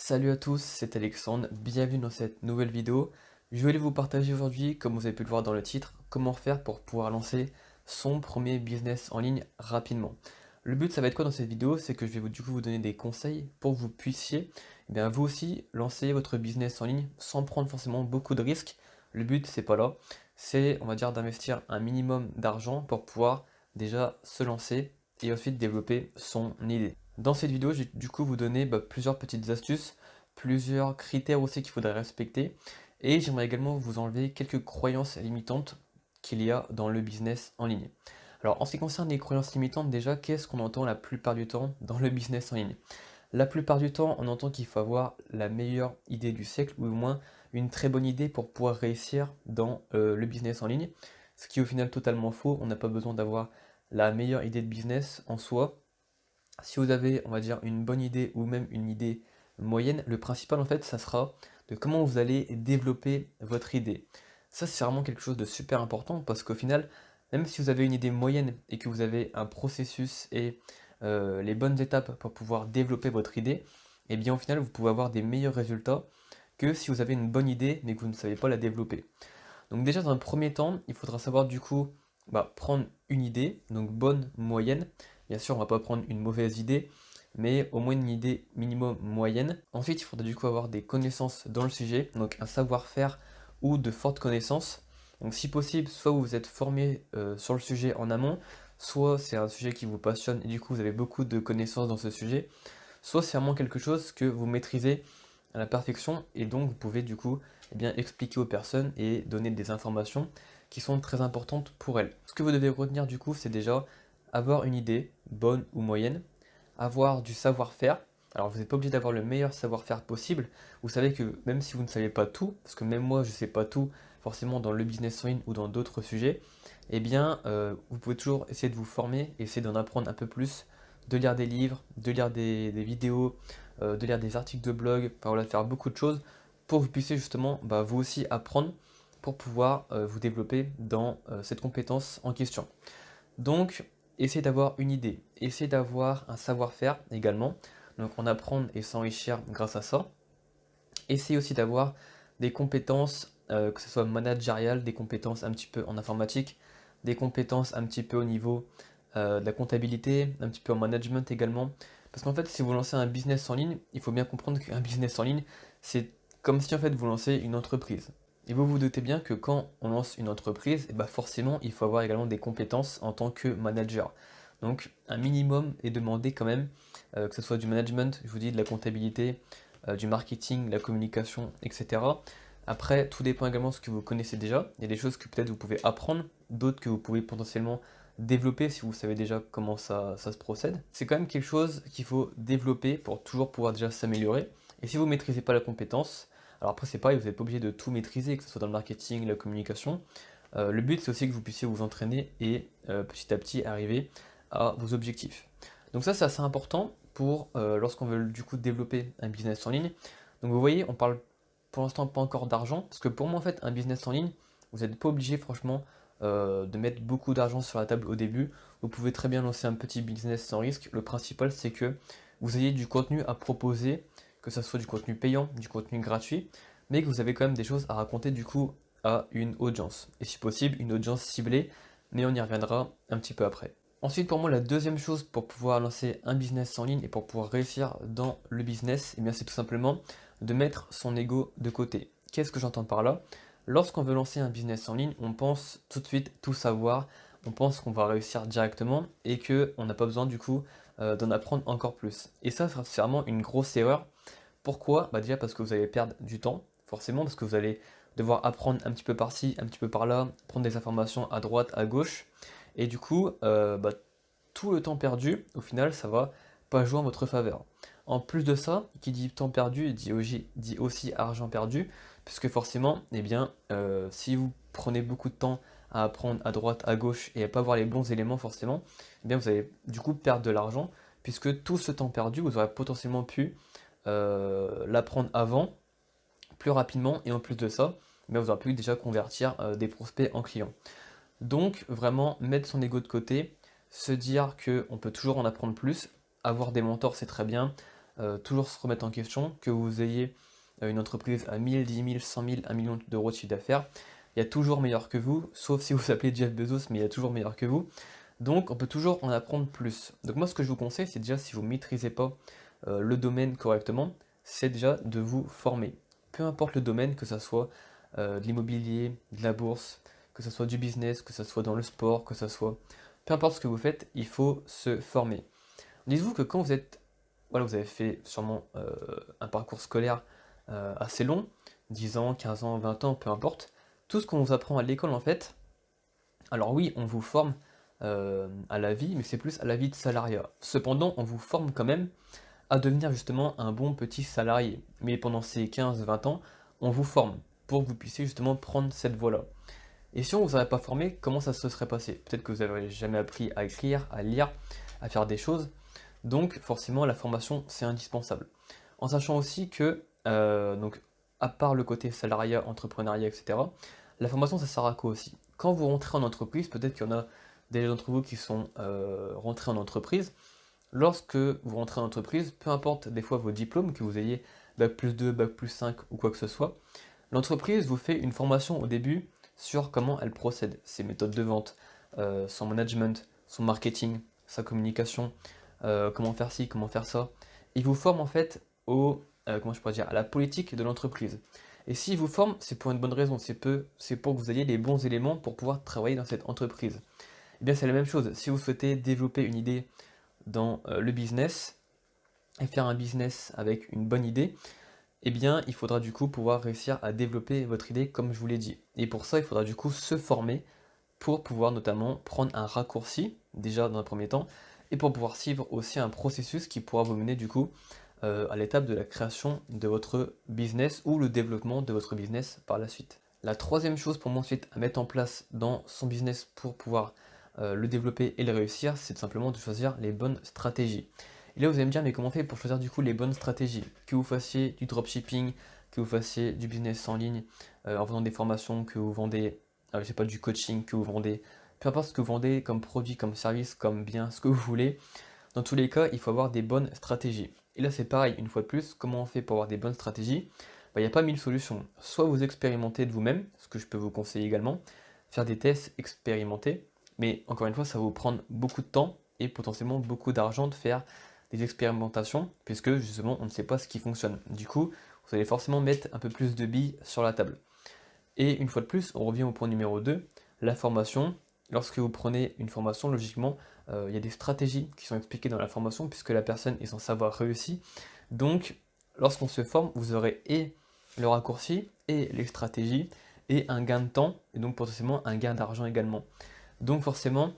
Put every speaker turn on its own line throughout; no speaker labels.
Salut à tous, c'est Alexandre, bienvenue dans cette nouvelle vidéo. Je voulais vous partager aujourd'hui, comme vous avez pu le voir dans le titre, comment faire pour pouvoir lancer son premier business en ligne rapidement. Le but, ça va être quoi dans cette vidéo? C'est que je vais vous donner des conseils pour que vous puissiez, vous aussi, lancer votre business en ligne sans prendre forcément beaucoup de risques. Le but, c'est pas là, c'est, on va dire, d'investir un minimum d'argent pour pouvoir déjà se lancer et ensuite développer son idée. Dans cette vidéo, je vais du coup vous donner plusieurs petites astuces, plusieurs critères aussi qu'il faudrait respecter, et j'aimerais également vous enlever quelques croyances limitantes qu'il y a dans le business en ligne. Alors en ce qui concerne les croyances limitantes, déjà, qu'est-ce qu'on entend la plupart du temps dans le business en ligne? La plupart du temps, on entend qu'il faut avoir la meilleure idée du siècle, ou au moins une très bonne idée pour pouvoir réussir dans le business en ligne, ce qui est au final totalement faux. On n'a pas besoin d'avoir la meilleure idée de business en soi. Si vous avez, on va dire, une bonne idée ou même une idée moyenne, le principal en fait, ça sera de comment vous allez développer votre idée. Ça, c'est vraiment quelque chose de super important parce qu'au final, même si vous avez une idée moyenne et que vous avez un processus et les bonnes étapes pour pouvoir développer votre idée, eh bien au final, vous pouvez avoir des meilleurs résultats que si vous avez une bonne idée mais que vous ne savez pas la développer. Donc déjà, dans un premier temps, il faudra savoir du coup prendre une idée, donc bonne, moyenne. Bien sûr, on va pas prendre une mauvaise idée, mais au moins une idée minimum moyenne. Ensuite, il faudra du coup avoir des connaissances dans le sujet, donc un savoir-faire ou de fortes connaissances. Donc si possible, soit vous êtes formé sur le sujet en amont, soit c'est un sujet qui vous passionne et du coup vous avez beaucoup de connaissances dans ce sujet, soit c'est vraiment quelque chose que vous maîtrisez à la perfection et donc vous pouvez du coup expliquer aux personnes et donner des informations qui sont très importantes pour elles. Ce que vous devez retenir du coup, c'est déjà avoir une idée, bonne ou moyenne, avoir du savoir-faire. Alors vous n'êtes pas obligé d'avoir le meilleur savoir-faire possible. Vous savez que même si vous ne savez pas tout, parce que même moi je ne sais pas tout forcément dans le business en ligne ou dans d'autres sujets, vous pouvez toujours essayer de vous former, essayer d'en apprendre un peu plus, de lire des livres, de lire des vidéos, de lire des articles de blog, enfin voilà, de faire beaucoup de choses pour que vous puissiez justement vous aussi apprendre pour pouvoir vous développer dans cette compétence en question. Donc, essayez d'avoir une idée, essayez d'avoir un savoir-faire également, donc en apprendre et s'enrichir grâce à ça. Essayez aussi d'avoir des compétences, que ce soit managériales, des compétences un petit peu en informatique, des compétences un petit peu au niveau de la comptabilité, un petit peu en management également. Parce qu'en fait, si vous lancez un business en ligne, il faut bien comprendre qu'un business en ligne, c'est comme si en fait vous lancez une entreprise. Et vous vous doutez bien que quand on lance une entreprise, forcément, il faut avoir également des compétences en tant que manager. Donc, un minimum est demandé quand même, que ce soit du management, je vous dis, de la comptabilité, du marketing, la communication, etc. Après, tout dépend également de ce que vous connaissez déjà. Il y a des choses que peut-être vous pouvez apprendre, d'autres que vous pouvez potentiellement développer si vous savez déjà comment ça se procède. C'est quand même quelque chose qu'il faut développer pour toujours pouvoir déjà s'améliorer. Et si vous ne maîtrisez pas la compétence, alors après c'est pareil, vous n'êtes pas obligé de tout maîtriser, que ce soit dans le marketing, la communication. Le but c'est aussi que vous puissiez vous entraîner et petit à petit arriver à vos objectifs. Donc ça c'est assez important pour lorsqu'on veut du coup développer un business en ligne. Donc vous voyez, on parle pour l'instant pas encore d'argent, parce que pour moi en fait un business en ligne, vous n'êtes pas obligé franchement de mettre beaucoup d'argent sur la table au début. Vous pouvez très bien lancer un petit business sans risque. Le principal c'est que vous ayez du contenu à proposer, que ce soit du contenu payant, du contenu gratuit, mais que vous avez quand même des choses à raconter du coup à une audience. Et si possible, une audience ciblée, mais on y reviendra un petit peu après. Ensuite, pour moi, la deuxième chose pour pouvoir lancer un business en ligne et pour pouvoir réussir dans le business, c'est tout simplement de mettre son ego de côté. Qu'est-ce que j'entends par là? Lorsqu'on veut lancer un business en ligne, on pense tout de suite tout savoir, on pense qu'on va réussir directement et qu'on n'a pas besoin du coup d'en apprendre encore plus. Et ça, c'est vraiment une grosse erreur. Pourquoi? Déjà parce que vous allez perdre du temps, forcément, parce que vous allez devoir apprendre un petit peu par-ci, un petit peu par-là, prendre des informations à droite, à gauche. Et du coup, tout le temps perdu, au final, ça va pas jouer en votre faveur. En plus de ça, qui dit temps perdu dit aussi argent perdu, puisque forcément, si vous prenez beaucoup de temps à apprendre à droite, à gauche et à pas voir les bons éléments forcément, vous allez du coup perdre de l'argent, puisque tout ce temps perdu, vous aurez potentiellement pu l'apprendre avant, plus rapidement, et en plus de ça, vous aurez pu déjà convertir des prospects en clients. Donc vraiment mettre son ego de côté, se dire qu'on peut toujours en apprendre plus, avoir des mentors c'est très bien, toujours se remettre en question, que vous ayez une entreprise à 1000, 10 000, 100 000, 1 million d'euros de chiffre d'affaires, il y a toujours meilleur que vous, sauf si vous vous appelez Jeff Bezos, mais il y a toujours meilleur que vous. Donc on peut toujours en apprendre plus. Donc moi ce que je vous conseille, c'est déjà si vous ne maîtrisez pas le domaine correctement, c'est déjà de vous former. Peu importe le domaine, que ce soit de l'immobilier, de la bourse, que ce soit du business, que ce soit dans le sport, que ce soit... Peu importe ce que vous faites, il faut se former. Dites-vous que quand vous êtes... Voilà, vous avez fait sûrement un parcours scolaire assez long, 10 ans, 15 ans, 20 ans, peu importe. Tout ce qu'on vous apprend à l'école en fait, alors oui, on vous forme à la vie, mais c'est plus à la vie de salariat. Cependant, on vous forme quand même à devenir justement un bon petit salarié. Mais pendant ces 15-20 ans, on vous forme pour que vous puissiez justement prendre cette voie-là. Et si on ne vous avait pas formé, comment ça se serait passé? Peut-être que vous n'avez jamais appris à écrire, à lire, à faire des choses. Donc forcément, la formation, c'est indispensable. En sachant aussi que, donc, à part le côté salariat, entrepreneuriat, etc., la formation, ça sert à quoi aussi? Quand vous rentrez en entreprise, peut-être qu'il y en a des d'entre vous qui sont rentrés en entreprise. Lorsque vous rentrez en entreprise, peu importe des fois vos diplômes, que vous ayez bac+2, bac+5 ou quoi que ce soit, l'entreprise vous fait une formation au début sur comment elle procède, ses méthodes de vente, son management, son marketing, sa communication, comment faire ci, comment faire ça. Il vous forme en fait comment je pourrais dire, à la politique de l'entreprise. Et s'il vous forme, c'est pour une bonne raison, c'est pour que vous ayez les bons éléments pour pouvoir travailler dans cette entreprise. Eh bien c'est la même chose, si vous souhaitez développer une idée dans le business et faire un business avec une bonne idée, eh bien, il faudra du coup pouvoir réussir à développer votre idée comme je vous l'ai dit. Et pour ça, il faudra du coup se former pour pouvoir notamment prendre un raccourci, déjà dans un premier temps, et pour pouvoir suivre aussi un processus qui pourra vous mener du coup à l'étape de la création de votre business ou le développement de votre business par la suite. La troisième chose pour moi ensuite à mettre en place dans son business pour pouvoir le développer et le réussir, c'est tout simplement de choisir les bonnes stratégies. Et là vous allez me dire, mais comment on fait pour choisir du coup les bonnes stratégies? Que vous fassiez du dropshipping, que vous fassiez du business en ligne, en vendant des formations, que vous vendez, je sais pas, du coaching, que vous vendez, peu importe ce que vous vendez comme produit, comme service, comme bien, ce que vous voulez, dans tous les cas, il faut avoir des bonnes stratégies. Et là c'est pareil, une fois de plus, comment on fait pour avoir des bonnes stratégies? Il n'y a pas mille solutions. Soit vous expérimentez de vous-même, ce que je peux vous conseiller également, faire des tests, expérimenter, mais encore une fois, ça va vous prendre beaucoup de temps et potentiellement beaucoup d'argent de faire des expérimentations, puisque justement, on ne sait pas ce qui fonctionne. Du coup, vous allez forcément mettre un peu plus de billes sur la table. Et une fois de plus, on revient au point numéro 2, la formation. Lorsque vous prenez une formation, logiquement, il y a des stratégies qui sont expliquées dans la formation, puisque la personne est censée avoir réussi. Donc, lorsqu'on se forme, vous aurez et le raccourci, et les stratégies, et un gain de temps, et donc potentiellement un gain d'argent également. Donc forcément,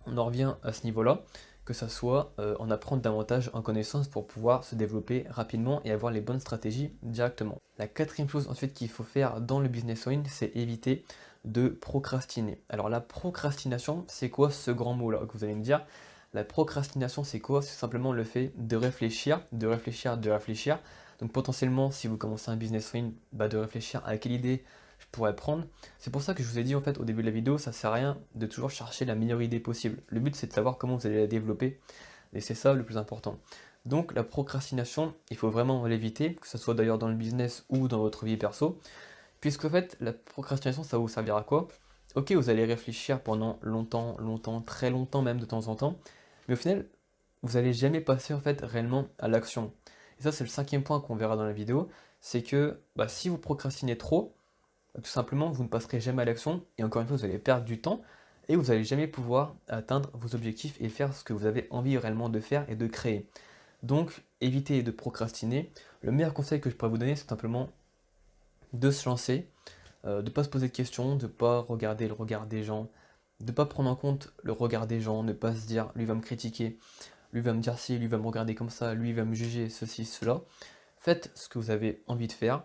on en revient à ce niveau-là, que ça soit en apprendre davantage en connaissance pour pouvoir se développer rapidement et avoir les bonnes stratégies directement. La quatrième chose ensuite qu'il faut faire dans le business en ligne, c'est éviter de procrastiner. Alors la procrastination, c'est quoi ce grand mot-là que vous allez me dire? La procrastination, c'est quoi? C'est simplement le fait de réfléchir, de réfléchir, de réfléchir. Donc potentiellement, si vous commencez un business en ligne, de réfléchir à quelle idée je pourrais prendre. C'est pour ça que je vous ai dit en fait au début de la vidéo, ça sert à rien de toujours chercher la meilleure idée possible. Le but c'est de savoir comment vous allez la développer et c'est ça le plus important. Donc la procrastination, il faut vraiment l'éviter, que ce soit d'ailleurs dans le business ou dans votre vie perso, puisque en fait la procrastination ça va vous servir à quoi? Ok, vous allez réfléchir pendant longtemps, longtemps, très longtemps même de temps en temps, mais au final, vous n'allez jamais passer en fait réellement à l'action. Et ça c'est le cinquième point qu'on verra dans la vidéo, c'est que si vous procrastinez trop, tout simplement, vous ne passerez jamais à l'action et encore une fois, vous allez perdre du temps et vous n'allez jamais pouvoir atteindre vos objectifs et faire ce que vous avez envie réellement de faire et de créer. Donc, évitez de procrastiner. Le meilleur conseil que je pourrais vous donner, c'est simplement de se lancer, de ne pas se poser de questions, de ne pas regarder le regard des gens, de ne pas prendre en compte le regard des gens, ne pas se dire lui va me critiquer, lui va me dire ci, lui va me regarder comme ça, lui va me juger, ceci, cela. Faites ce que vous avez envie de faire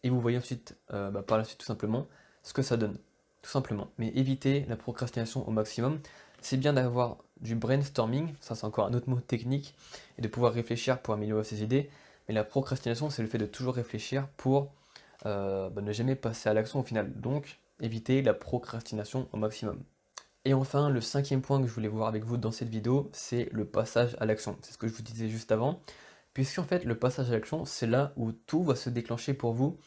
et vous voyez ensuite, par la suite tout simplement, ce que ça donne. Tout simplement. Mais évitez la procrastination au maximum. C'est bien d'avoir du brainstorming, ça c'est encore un autre mot technique, et de pouvoir réfléchir pour améliorer ses idées. Mais la procrastination, c'est le fait de toujours réfléchir pour ne jamais passer à l'action au final. Donc, évitez la procrastination au maximum. Et enfin, le cinquième point que je voulais voir avec vous dans cette vidéo, c'est le passage à l'action. C'est ce que je vous disais juste avant puisqu'en fait le passage à l'action, c'est là où tout va se déclencher pour vous,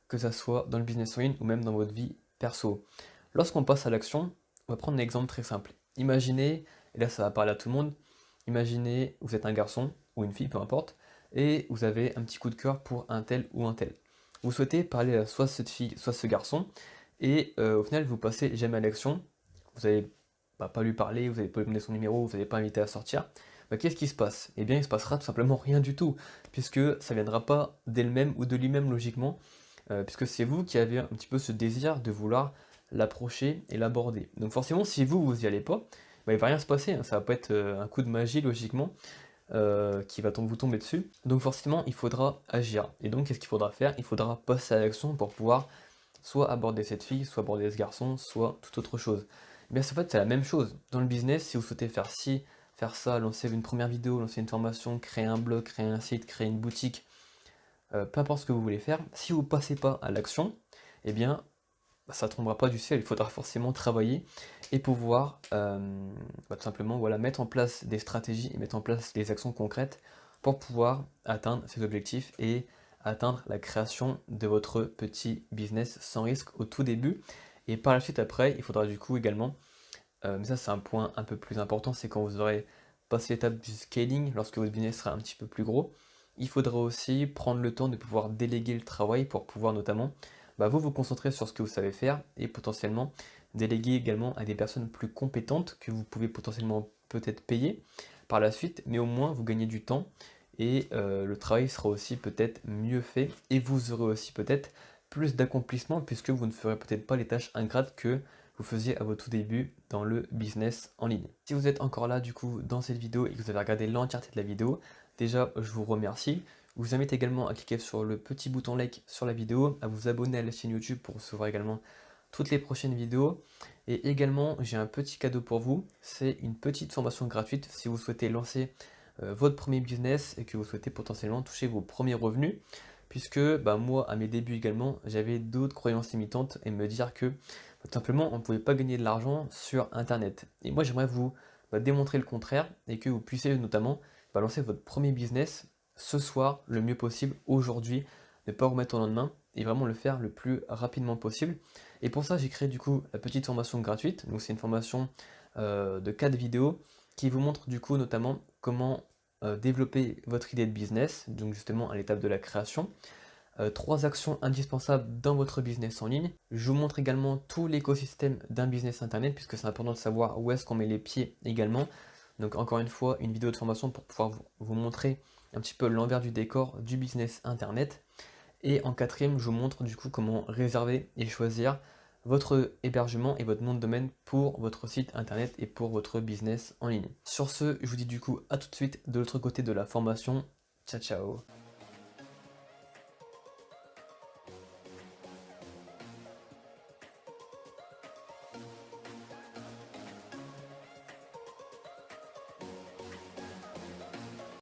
que ça soit dans le business en ligne ou même dans votre vie perso. Lorsqu'on passe à l'action, on va prendre un exemple très simple. Imaginez, et là ça va parler à tout le monde, imaginez vous êtes un garçon ou une fille, peu importe, et vous avez un petit coup de cœur pour un tel ou un tel. Vous souhaitez parler à soit cette fille, soit ce garçon, et au final vous passez jamais à l'action, vous n'allez pas lui parler, vous n'allez pas lui demander son numéro, vous n'allez pas inviter à sortir. Bah, qu'est-ce qui se passe? Eh bien il se passera tout simplement rien du tout, puisque ça ne viendra pas d'elle-même ou de lui-même logiquement, puisque c'est vous qui avez un petit peu ce désir de vouloir l'approcher et l'aborder. Donc forcément, si vous y allez pas, bah, il va rien se passer, hein. Ça va pas être un coup de magie logiquement qui va vous tomber dessus. Donc forcément, il faudra agir. Et donc, qu'est-ce qu'il faudra faire? Il faudra passer à l'action pour pouvoir soit aborder cette fille, soit aborder ce garçon, soit toute autre chose. Eh bien, en fait, c'est la même chose. Dans le business, si vous souhaitez faire ci, faire ça, lancer une première vidéo, lancer une formation, créer un blog, créer un site, créer une boutique, peu importe ce que vous voulez faire, si vous ne passez pas à l'action, eh bien, ça ne tombera pas du ciel. Il faudra forcément travailler et pouvoir tout simplement voilà, mettre en place des stratégies et mettre en place des actions concrètes pour pouvoir atteindre ces objectifs et atteindre la création de votre petit business sans risque au tout début. Et par la suite, après, il faudra du coup également, mais ça c'est un point un peu plus important, c'est quand vous aurez passé l'étape du scaling, lorsque votre business sera un petit peu plus gros, il faudra aussi prendre le temps de pouvoir déléguer le travail pour pouvoir notamment vous concentrer sur ce que vous savez faire et potentiellement déléguer également à des personnes plus compétentes que vous pouvez potentiellement peut-être payer par la suite, mais au moins vous gagnez du temps et le travail sera aussi peut-être mieux fait et vous aurez aussi peut-être plus d'accomplissement puisque vous ne ferez peut-être pas les tâches ingrates que vous faisiez à votre tout début dans le business en ligne. Si vous êtes encore là du coup dans cette vidéo et que vous avez regardé l'entièreté de la vidéo, déjà je vous remercie. Je vous invite également à cliquer sur le petit bouton like sur la vidéo, à vous abonner à la chaîne YouTube pour recevoir également toutes les prochaines vidéos. Et également, j'ai un petit cadeau pour vous, c'est une petite formation gratuite si vous souhaitez lancer votre premier business et que vous souhaitez potentiellement toucher vos premiers revenus. Puisque moi, à mes débuts également, j'avais d'autres croyances limitantes et me dire que tout simplement, on ne pouvait pas gagner de l'argent sur Internet. Et moi, j'aimerais vous démontrer le contraire et que vous puissiez notamment lancer votre premier business ce soir le mieux possible, aujourd'hui, ne pas remettre au lendemain et vraiment le faire le plus rapidement possible. Et pour ça, j'ai créé du coup la petite formation gratuite. Donc c'est une formation de 4 vidéos qui vous montre du coup notamment comment développer votre idée de business, donc justement à l'étape de la création. 3 actions indispensables dans votre business en ligne. Je vous montre également tout l'écosystème d'un business internet puisque c'est important de savoir où est-ce qu'on met les pieds également. Donc encore une fois, une vidéo de formation pour pouvoir vous montrer un petit peu l'envers du décor du business internet. Et en quatrième, je vous montre du coup comment réserver et choisir votre hébergement et votre nom de domaine pour votre site internet et pour votre business en ligne. Sur ce, je vous dis du coup à tout de suite de l'autre côté de la formation. Ciao ciao.